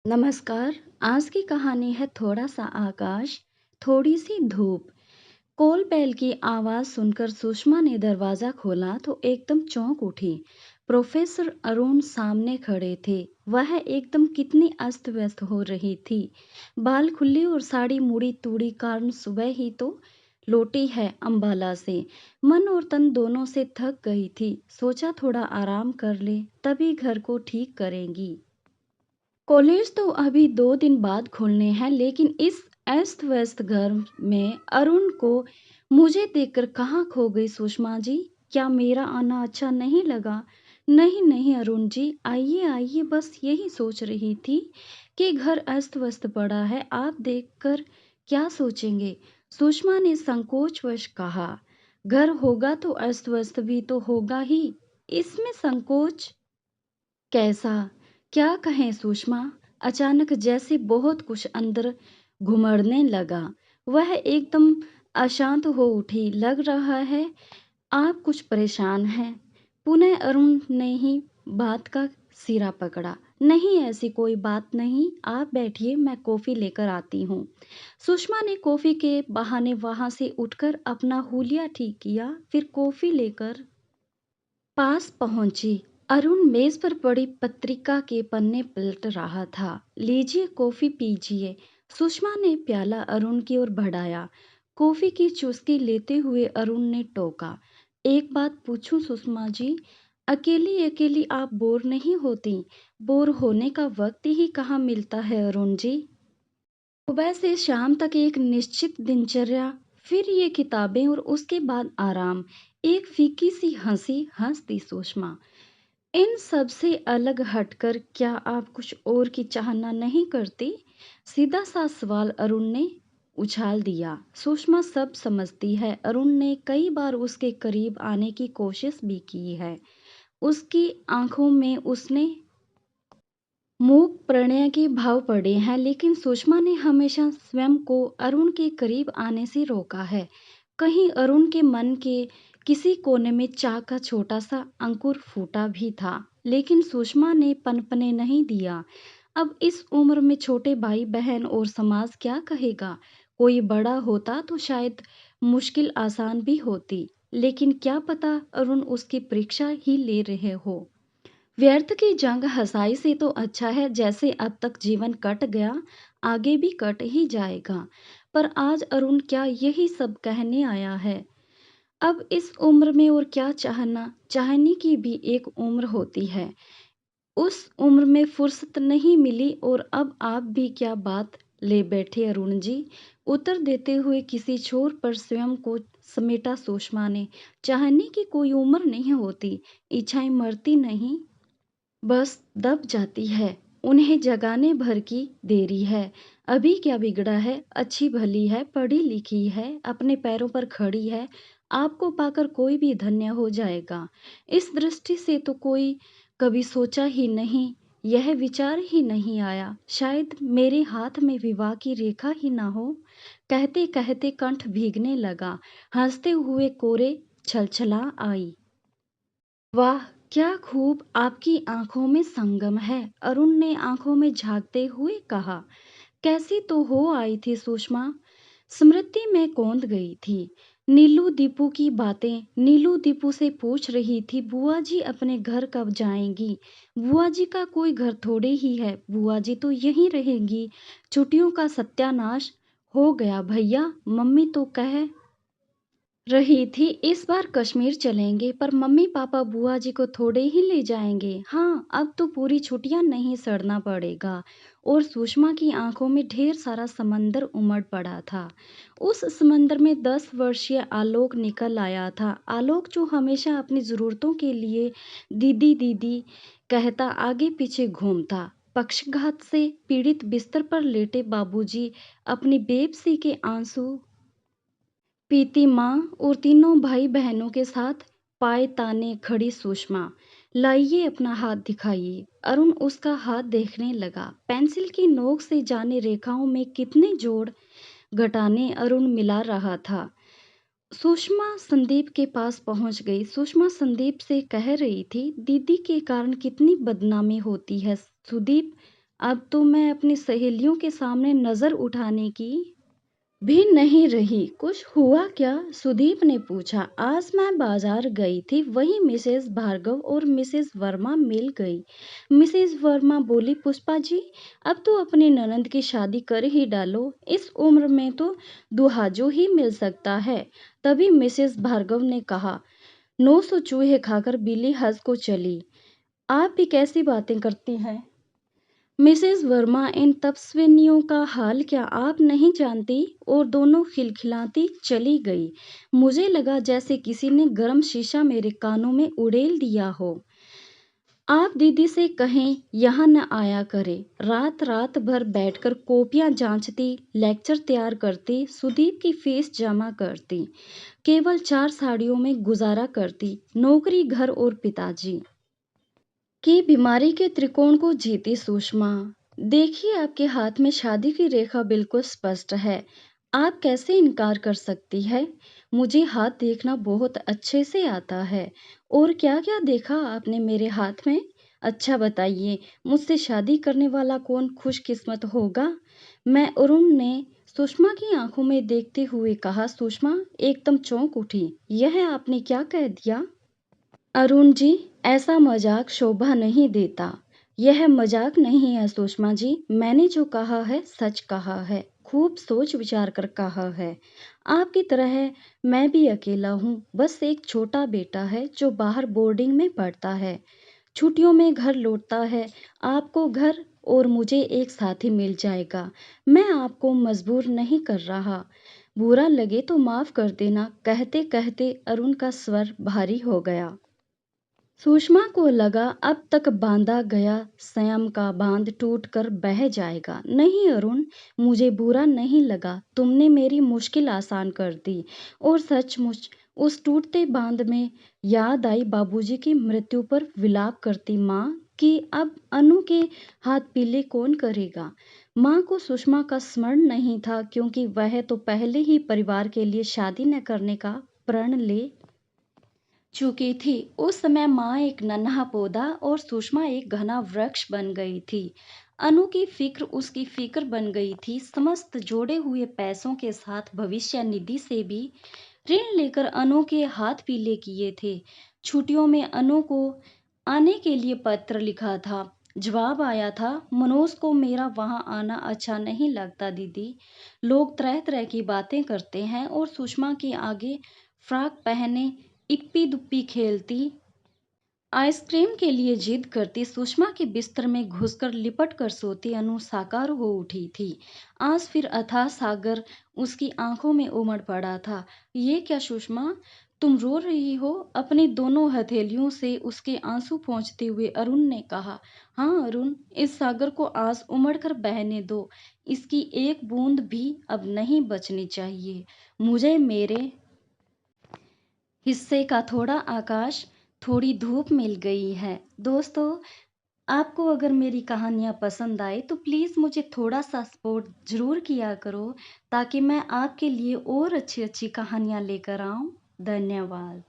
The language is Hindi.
नमस्कार। आज की कहानी है थोड़ा सा आकाश, थोड़ी सी धूप। कॉल बेल की आवाज सुनकर सुषमा ने दरवाजा खोला तो एकदम चौंक उठी। प्रोफेसर अरुण सामने खड़े थे। वह एकदम कितनी अस्त व्यस्त हो रही थी। बाल खुले और साड़ी मुड़ी तूड़ी, कारण सुबह ही तो लौटी है अंबाला से। मन और तन दोनों से थक गई थी। सोचा थोड़ा आराम कर ले, तभी घर को ठीक करेंगी। कॉलेज तो अभी 2 दिन बाद खुलने हैं, लेकिन इस अस्त व्यस्त घर में अरुण को मुझे देखकर कहाँ खो गई सुषमा जी? क्या मेरा आना अच्छा नहीं लगा? नहीं नहीं अरुण जी, आइए आइए, बस यही सोच रही थी कि घर अस्त व्यस्त पड़ा है, आप देखकर क्या सोचेंगे? सुषमा ने संकोचवश कहा। घर होगा तो अस्त व्यस्त भी तो होगा ही, इसमें संकोच कैसा? क्या कहें सुषमा? अचानक जैसे बहुत कुछ अंदर घुमड़ने लगा। वह एकदम अशांत हो उठी। लग रहा है आप कुछ परेशान हैं। पुनः अरुण ने ही बात का सिरा पकड़ा। नहीं, ऐसी कोई बात नहीं, आप बैठिए, मैं कॉफी लेकर आती हूँ। सुषमा ने कॉफी के बहाने वहां से उठकर अपना हुलिया ठीक किया, फिर कॉफी लेकर पास पहुंची। अरुण मेज पर पड़ी पत्रिका के पन्ने पलट रहा था। लीजिए कॉफी पीजिए। सुषमा ने प्याला अरुण की ओर बढ़ाया। कॉफी की चुस्की लेते हुए अरुण ने टोका। एक बात पूछूं सुषमा जी, अकेली अकेली आप बोर नहीं होती? बोर होने का वक्त ही कहाँ मिलता है अरुण जी? सुबह से शाम तक एक निश्चित दिनचर्या, फिर ये किताबें और उसके बाद आराम। एक फीकी सी हंसी हंस दी सुषमा। इन सब से अलग हटकर क्या आप कुछ और की चाहना नहीं करती? सीधा सा सवाल अरुण ने उछाल दिया। सुषमा सब समझती है। अरुण ने कई बार उसके करीब आने की कोशिश भी की है। उसकी आंखों में उसने मूक प्रणय के भाव पड़े हैं, लेकिन सुषमा ने हमेशा स्वयं को अरुण के करीब आने से रोका है। कहीं अरुण के मन के किसी कोने में चाह का छोटा सा अंकुर फूटा भी था, लेकिन सुषमा ने पनपने नहीं दिया। अब इस उम्र में छोटे भाई बहन और समाज क्या कहेगा? कोई बड़ा होता तो शायद मुश्किल आसान भी होती, लेकिन क्या पता अरुण उसकी परीक्षा ही ले रहे हो। व्यर्थ की जंग हसाई से तो अच्छा है, जैसे अब तक जीवन कट गया, आगे भी कट ही जाएगा। पर आज अरुण क्या यही सब कहने आया है? अब इस उम्र में और क्या चाहना? चाहने की भी एक उम्र होती है। उस उम्र में फुर्सत नहीं मिली, और अब आप भी क्या बात ले बैठे अरुण जी? उत्तर देते हुए किसी छोर पर स्वयं को समेटा सुषमा ने। चाहने की कोई उम्र नहीं होती, इच्छाएं मरती नहीं, बस दब जाती है। उन्हें जगाने भर की देरी है। अभी क्या बिगड़ा है? अच्छी भली है, पढ़ी लिखी है, अपने पैरों पर खड़ी है। आपको पाकर कोई भी धन्य हो जाएगा। इस दृष्टि से तो कोई कभी सोचा ही नहीं, यह विचार ही नहीं आया। शायद मेरे हाथ में विवाह की रेखा ही ना हो। कहते कहते कंठ भीगने लगा। हंसते हुए कोरे छलछला आई। वाह! क्या खूब आपकी आँखों में संगम है, अरुण ने आँखों में झाँकते हुए कहा। कैसी तो हो आई थी सुषमा? स्मृति में कौंध गई थी। नीलू दीपू की बातें। नीलू दीपू से पूछ रही थी, बुआ जी अपने घर कब जाएंगी? बुआ जी का कोई घर थोड़े ही है, बुआ जी तो यहीं रहेंगी। छुट्टियों का सत्यानाश हो गया भैया। मम्मी तो कह रही थी इस बार कश्मीर चलेंगे, पर मम्मी पापा बुआ जी को थोड़े ही ले जाएंगे। हाँ, अब तो पूरी छुट्टियां नहीं सड़ना पड़ेगा। और सुषमा की आंखों में ढेर सारा समंदर उमड़ पड़ा था। उस समंदर में 10 वर्षीय आलोक निकल आया था। आलोक जो हमेशा अपनी जरूरतों के लिए दीदी दीदी कहता आगे पीछे घूमता। पक्षघात से पीड़ित बिस्तर पर लेटे बाबूजी अपनी बेबसी के आंसू पीती माँ और तीनों भाई बहनों के साथ पाए ताने खड़ी सुषमा। लाइए अपना हाथ दिखाइए। अरुण उसका हाथ देखने लगा। पेंसिल की नोक से जाने रेखाओं में कितने जोड़ घटाने अरुण मिला रहा था। सुषमा संदीप के पास पहुंच गई। सुषमा संदीप से कह रही थी, दीदी के कारण कितनी बदनामी होती है सुदीप। अब तो मैं अपनी सहेलियों के सामने नज़र उठाने की भी नहीं रही। कुछ हुआ क्या? सुदीप ने पूछा। आज मैं बाजार गई थी, वहीं मिसेस भार्गव और मिसेस वर्मा मिल गई। मिसेस वर्मा बोली, पुष्पा जी, अब तो अपनी ननंद की शादी कर ही डालो। इस उम्र में तो दुहाजो ही मिल सकता है। तभी मिसेस भार्गव ने कहा, 900 चूहे खाकर बिल्ली हंस को चली। आप भी कैसी बातें करती हैं? मिसेस वर्मा, इन तपस्विनियों का हाल क्या आप नहीं जानती? और दोनों खिलखिलाती चली गई। मुझे लगा जैसे किसी ने गर्म शीशा मेरे कानों में उड़ेल दिया हो। आप दीदी से कहें यहाँ न आया करे। रात रात भर बैठकर कॉपियां जांचती, लेक्चर तैयार करती, सुदीप की फीस जमा करती, केवल 4 साड़ियों में गुजारा करती, नौकरी, घर और पिताजी की बीमारी के त्रिकोण को जीती सुषमा। देखिए, आपके हाथ में शादी की रेखा बिल्कुल स्पष्ट है। आप कैसे इनकार कर सकती है? मुझे हाथ देखना बहुत अच्छे से आता है। और क्या क्या देखा आपने मेरे हाथ में? अच्छा बताइए, मुझसे शादी करने वाला कौन खुशकिस्मत होगा? मैं अरुण ने सुषमा की आंखों में देखते हुए कहा। सुषमा एकदम चौंक उठी। यह आपने क्या कह दिया? अरुण जी, ऐसा मजाक शोभा नहीं देता। यह मजाक नहीं है सुषमा जी, मैंने जो कहा है सच कहा है, खूब सोच विचार कर कहा है। आपकी तरह मैं भी अकेला हूँ, बस एक छोटा बेटा है जो बाहर बोर्डिंग में पढ़ता है, छुट्टियों में घर लौटता है। आपको घर और मुझे एक साथी मिल जाएगा। मैं आपको मजबूर नहीं कर रहा। बुरा लगे तो माफ कर देना। कहते कहते अरुण का स्वर भारी हो गया। सुषमा को लगा अब तक बांधा गया संयम का बांध टूटकर बह जाएगा। नहीं अरुण, मुझे बुरा नहीं लगा। तुमने मेरी मुश्किल आसान कर दी। और सचमुच उस टूटते बांध में याद आई बाबूजी की मृत्यु पर विलाप करती माँ कि अब अनु के हाथ पीले कौन करेगा। माँ को सुषमा का स्मरण नहीं था, क्योंकि वह तो पहले ही परिवार के लिए शादी न करने का प्रण ले चुकी थी। उस समय माँ एक नन्हा पौधा और सुषमा एक घना वृक्ष बन गई थी। अनु की फिक्र उसकी फिक्र बन गई थी। समस्त जोड़े हुए पैसों के साथ भविष्य निधि से भी ऋण लेकर अनु के हाथ पीले किए थे। छुट्टियों में अनु को आने के लिए पत्र लिखा था। जवाब आया था, मनोज को मेरा वहां आना अच्छा नहीं लगता दीदी। लोग तरह तरह की बातें करते हैं। और सुषमा के आगे फ्रॉक पहने इप्पी दुप्पी खेलती, आइसक्रीम के लिए जिद करती, सुषमा के बिस्तर में घुसकर लिपट कर सोती अनु साकार हो उठी थी। आज फिर अथाह सागर उसकी आंखों में उमड़ पड़ा था। ये क्या सुषमा, तुम रो रही हो? अपनी दोनों हथेलियों से उसके आंसू पोंछते हुए अरुण ने कहा। हाँ अरुण, इस सागर को आज उमड़ कर बहने दो। इसकी एक बूंद भी अब नहीं बचनी चाहिए। मुझे मेरे हिस्से का थोड़ा आकाश, थोड़ी धूप मिल गई है। दोस्तों, आपको अगर मेरी कहानियाँ पसंद आए तो प्लीज़ मुझे थोड़ा सा सपोर्ट ज़रूर किया करो, ताकि मैं आपके लिए और अच्छी अच्छी कहानियाँ लेकर आऊँ। धन्यवाद।